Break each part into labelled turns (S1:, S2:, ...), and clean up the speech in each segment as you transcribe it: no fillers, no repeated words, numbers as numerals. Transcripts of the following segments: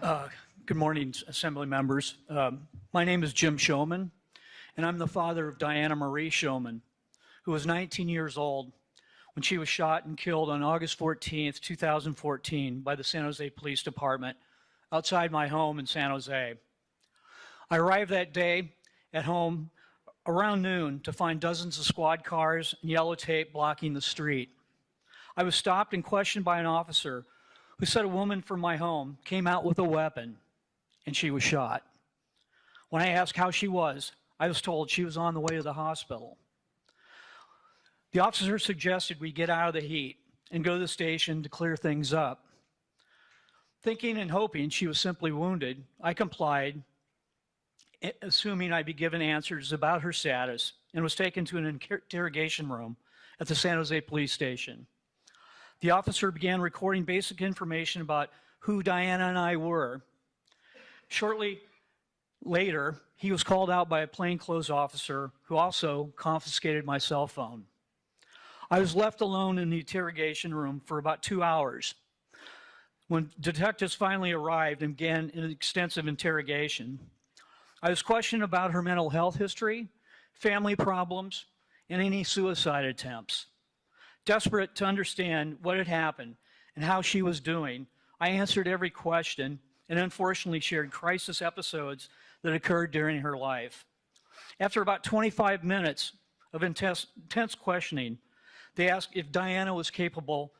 S1: Uh, Good morning, Assembly members. My name is Jim Showman, and I'm the father of Diana Marie Showman, who was 19 years old when she was shot and killed on August 14th, 2014 by the San Jose Police Department outside my home in San Jose. I arrived that day at home around noon to find dozens of squad cars and yellow tape blocking the street. I was stopped and questioned by an officer who said a woman from my home came out with a weapon and she was shot. When I asked how she was, I was told she was on the way to the hospital. The officer suggested we get out of the heat and go to the station to clear things up. Thinking and hoping she was simply wounded, I complied, assuming I'd be given answers about her status, and was taken to an interrogation room at the San Jose Police Station. The officer began recording basic information about who Diana and I were. Shortly later, he was called out by a plainclothes officer who also confiscated my cell phone. I was left alone in the interrogation room for about 2 hours. When detectives finally arrived and began an extensive interrogation, I was questioned about her mental health history, family problems, and any suicide attempts. Desperate to understand what had happened and how she was doing, I answered every question and unfortunately shared crisis episodes that occurred during her life. After about 25 minutes of intense questioning, they asked if Diana was capable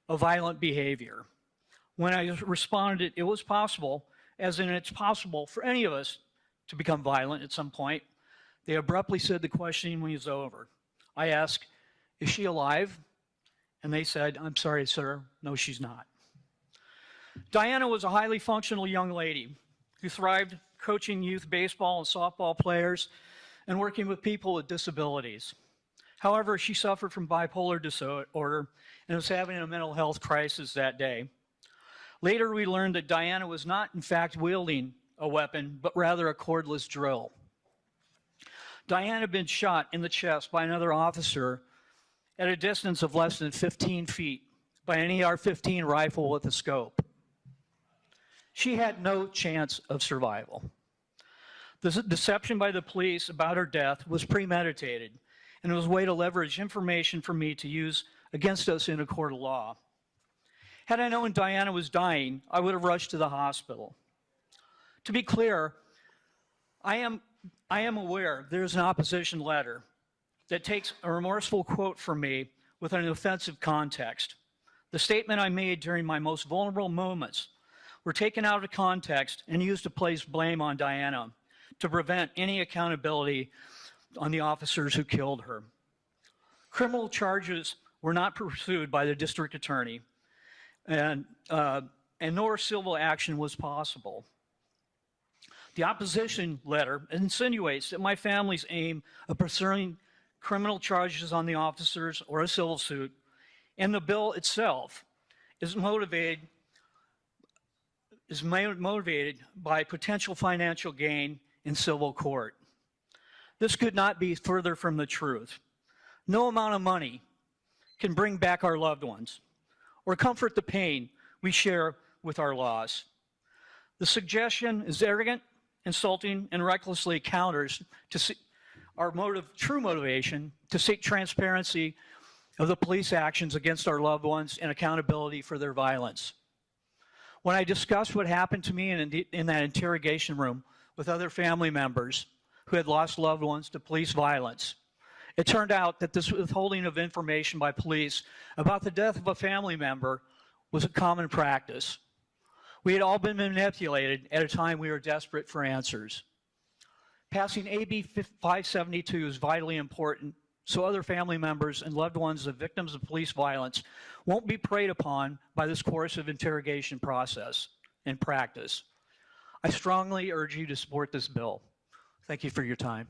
S1: of violent behavior. When I responded it was possible, as in it's possible for any of us to become violent at some point, they abruptly said the questioning was over. I asked, "Is she alive?" And they said, "I'm sorry, sir, no, she's not." Diana was a highly functional young lady who thrived coaching youth baseball and softball players and working with people with disabilities. However, she suffered from bipolar disorder and was having a mental health crisis that day. Later, we learned that Diana was not, in fact, wielding a weapon, but rather a cordless drill. Diana had been shot in the chest by another officer at a distance of less than 15 feet by an AR-15 rifle with a scope. She had no chance of survival. The deception by the police about her death was premeditated, and it was a way to leverage information for me to use against us in a court of law. Had I known Diana was dying, I would have rushed to the hospital. To be clear, I am aware there's an opposition letter that takes a remorseful quote from me with an offensive context. The statement I made during my most vulnerable moments were taken out of context and used to place blame on Diana to prevent any accountability on the officers who killed her. Criminal charges were not pursued by the district attorney, and nor civil action was possible. The opposition letter insinuates that my family's aim of pursuing criminal charges on the officers or a civil suit, and the bill itself is motivated by potential financial gain in civil court. This could not be further from the truth. No amount of money can bring back our loved ones or comfort the pain we share with our loss. The suggestion is arrogant, insulting, and recklessly counters to our true motivation to seek transparency of the police actions against our loved ones and accountability for their violence. When I discussed what happened to me in that interrogation room with other family members who had lost loved ones to police violence, it turned out that this withholding of information by police about the death of a family member was a common practice. We had all been manipulated at a time we were desperate for answers. Passing AB 572 is vitally important so other family members and loved ones of victims of police violence won't be preyed upon by this coercive interrogation process and practice. I strongly urge you to support this bill. Thank you for your time.